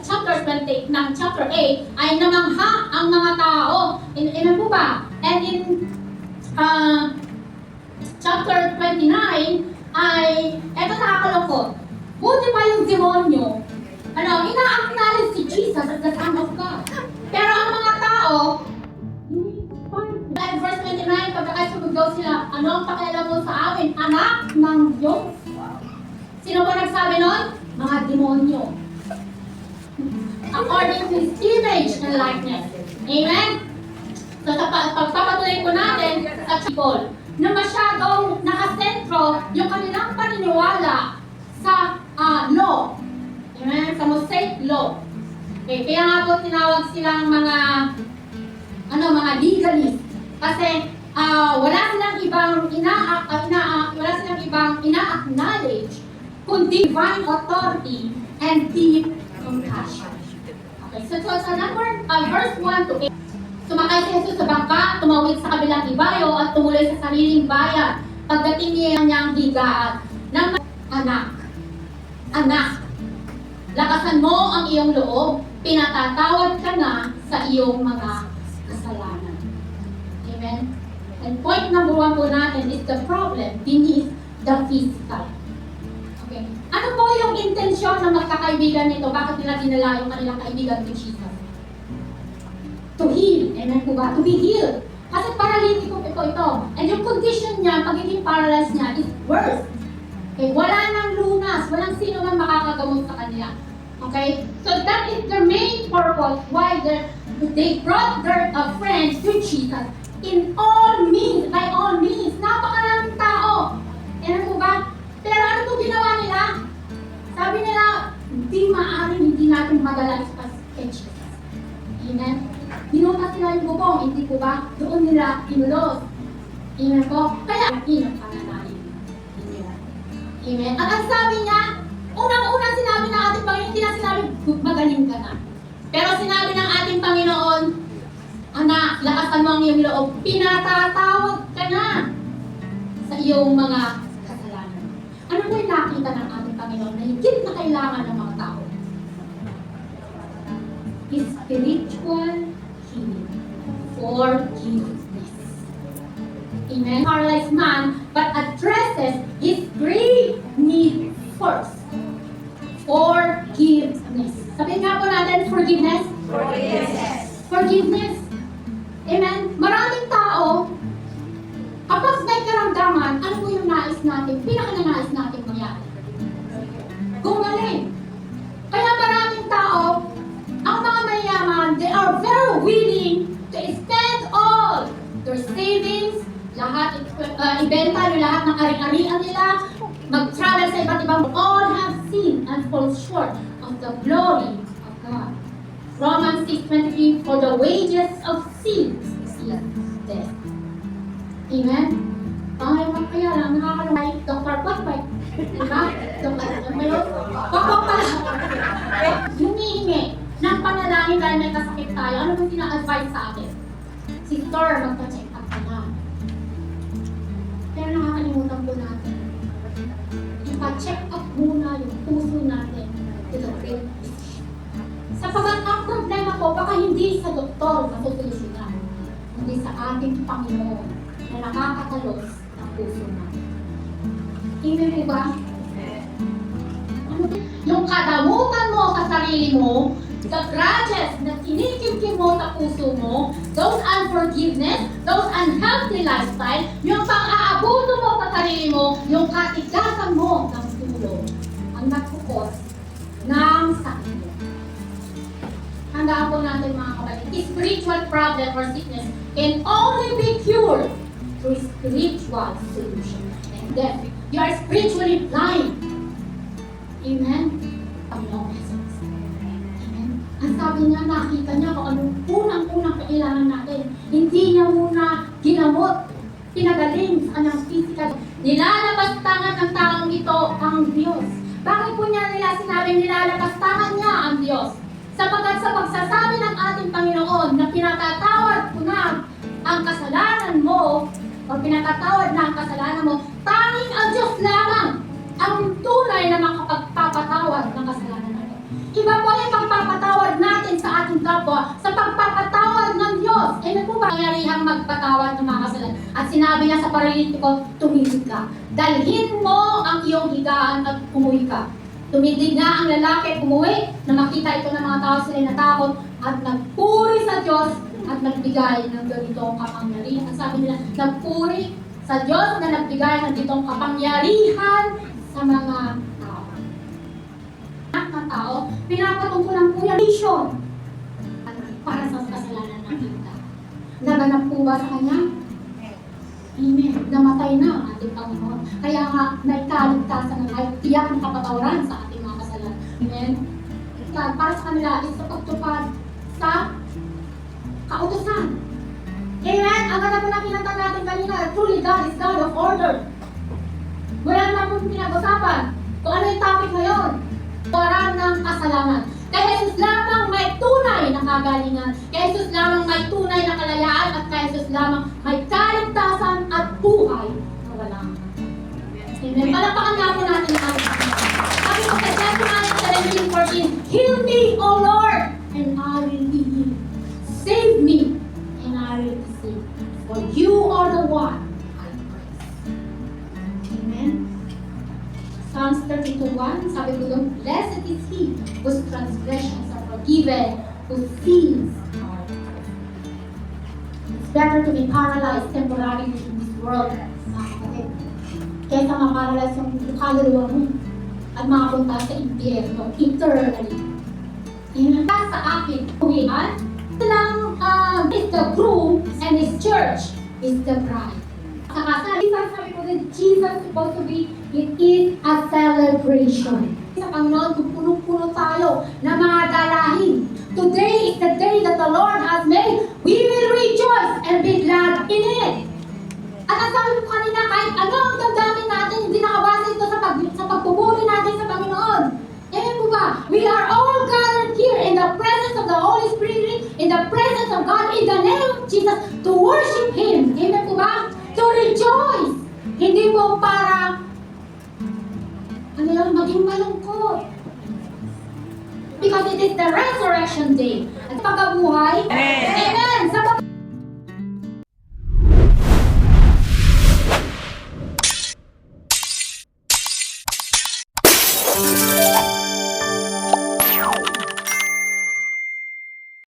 chapter 20 ng chapter 8 ay namangha ang mga tao. Amen po ba? And in chapter 29 ay, eto nakakalungkot. Buti pa yung demonyo, ina-acknowledge si Jesus as the Son of God. Pero ang mga tao, at verse 29, pagkakasunog daw sila, ano ang pakialam mo sa amin? Anak ng Diyos. Sino ba nagsabi nun? Mga demonyo. According to His image and likeness. Amen? So, pagpapatuloy ko natin sa people, na masyadong nakasentro yung kanilang paniniwala sa law. Amen? Sa Mosaic law. Okay, kaya nga po tinawag silang mga legalist. Kasi wala silang ibang ina-acknowledge kundi divine authority and deep compassion. Okay, so sa verse 1 to 8, sumakay si Jesus sa bangka, tumawid sa kabilang ibayo at tumuloy sa sariling bayan. Pagdating niya niyang higaan ng anak, lakasan mo ang iyong loob, pinatatawad ka na sa iyong mga kasalanan. Amen? And point number 1 po natin is the problem beneath the physical. Okay. Ano po yung intensyon ng magkakaibigan nito? Bakit nila dinala yung kanilang kaibigan to Jesus? To heal. Amen po ba? To be healed. Kasi paralitiko ito. And yung condition niya, pagiging paralyzed niya is worse. Okay. Wala nang lunas. Walang sino man makakagamot sa kanila. Okay? So that is the main purpose why they brought their friends to Jesus. In all means, by all means, napakaraming tao. Ano po ba? Pero ano po ginawa nila? Sabi nila, hindi natin madala kay Jesus. Amen? Binutas nila yung bubong, hindi po ba? Doon nila inulos. Amen po? Kaya, ang pananalig. Amen? At ang sabi niya, unang-unang sinabi ng ating Panginoon, hindi na sinabi, magaling ka na. Pero sinabi ng ating Panginoon, anak, lakasan mo ang iyong loob, pinatatawag ka na sa iyong mga kasalanan. Ano ba yung nakita ng ating Panginoon na higit na kailangan ng mga tao? Spiritual healing. Forgiveness. Amen? Paralyzed man, but addresses his great need first. Forgiveness. Sabihin nga po natin, forgiveness. Forgiveness. Forgiveness. Amen? Maraming tao, kapag may karamdaman, ano po yung nais natin? Pinaka-nais natin mangyari? Gumaling. Kaya maraming tao, ang mga mayayaman, they are very willing to spend all their savings, lahat, ibenta nyo lahat ng ari-arian nila, mag-travel sa iba't ibang, all have sinned and fall short of the glory of God. Romans 6:23, for the wages of sin is death. Amen? Kaya lang, nakakalungay, Dr. Pakpay. Diba? Pakpak pala. Humihingi ng panalangin dahil may kasakit tayo. Ano ba sina-advise sa akin? Sister, magpa-check up ka na. Pero nakakalimutan po natin. Ipa-check up muna yung puso natin to the great physician. Sapagat ang problema po, baka hindi sa doktor masusolusyonan, hindi sa ating Panginoon na nakakatalos ang puso natin. Amen po ba? Yung kadamutan mo sa sarili mo, the grudges na kinikimkim mo sa puso mo, those unforgiveness, those unhealthy lifestyle, yung pang-aabuso mo sa sarili mo, yung katigasan mo ng tulo, ang nagkukos ng sakit. Handaan po natin mga kapatid, spiritual problem or sickness can only be cured through spiritual solution. And then, you are spiritually blind. Amen? Panginoong Jesus. Amen? Ang sabi niya, nakita niya kung anong unang-unang kailangan natin. Hindi niya muna ginamot, pinagaling sa kanyang physical. Nilalapastangan ng taong ito ang Diyos. Bakit po nila sinabi nilalapastangan niya ang Diyos? Sapagkat sa pagsasabi ng ating Panginoon na pinatatawad ko na ang kasalanan mo, o pinatatawad na ang kasalanan mo, tanging ang Diyos lamang ang tunay na makapagpapatawad ng kasalanan natin. Iba po yung pagpapatawad natin sa ating kapwa sa pagpapatawad ng Diyos. Amen po ba? Nangyarihang magpatawad ng mga kasalanan. At sinabi niya sa paralitiko, tumigil ka. Dalhin mo ang iyong higaan at umuwi ka. Tumidig nga ang lalaki at umuwi na makita ito ng mga tao sila natakot at nagpuri sa Diyos at nagbigay ng ganitong kapangyarihan. Ang sabi nila, nagpuri sa Diyos na nagbigay ng ganitong kapangyarihan sa mga tao. Ang tao, pinapatungkulan po yung mission para sa kasalanan ng kita. Naganap po ba sa Kanya? Amen. Namatay na ang ating Panginoon. Kaya nga, may kaligtasan ng kahit tiyak ng kapatawaran sa ating mga kasalanan. Amen. Para sa kanila, is sa pagtupad sa kautusan. Amen. Ang ganda po na kinanta natin kanina, truly God is God of order. Wala naman po pinag-usapan kung ano yung topic ngayon. Para ng kasalanan. Kaya Jesus lamang may tunay na kagalingan. Kaya Jesus lamang may tunay na kalayaan. At kaya Jesus lamang may kaligtasan at buhay na walang hanggan. Amen. Palapakan nga po natin ang ating Panginoon. Sabi ko sa Jeremiah 17:14, Heal me, O Lord, and I will be healed. Save me, and I will be saved. For you are the one I praise. Amen. Psalms 32:1, sabi ko doon, Blessed is he whose transgressions are forgiven, whose sins are forgiven. It's better to be paralyzed temporarily in this world, mga kapatid, kaysa ma-paralyze yung kaluluwa mo at makapunta sa impyerno, eternally. Yun ang sa akin, uwian, is the groom and his church is the bride. Sabi ko din, Jesus supposed to be, it is a celebration. Sa Panginoon, kung puno-puno tayo na mga dalahin. Today is the day that the Lord has made. We will rejoice and be glad in it. At ang sabi ko kanina, kahit ano ang damdamin natin, hindi nakabase ito sa pagpupuri natin sa Panginoon. Amen po ba? We are all gathered here in the presence of the Holy Spirit, in the presence of God, in the name of Jesus, to worship Him. Amen po ba? To rejoice. Hindi po para maging malungkot. Because it is the resurrection day. At pagkabuhay, Amen. Sa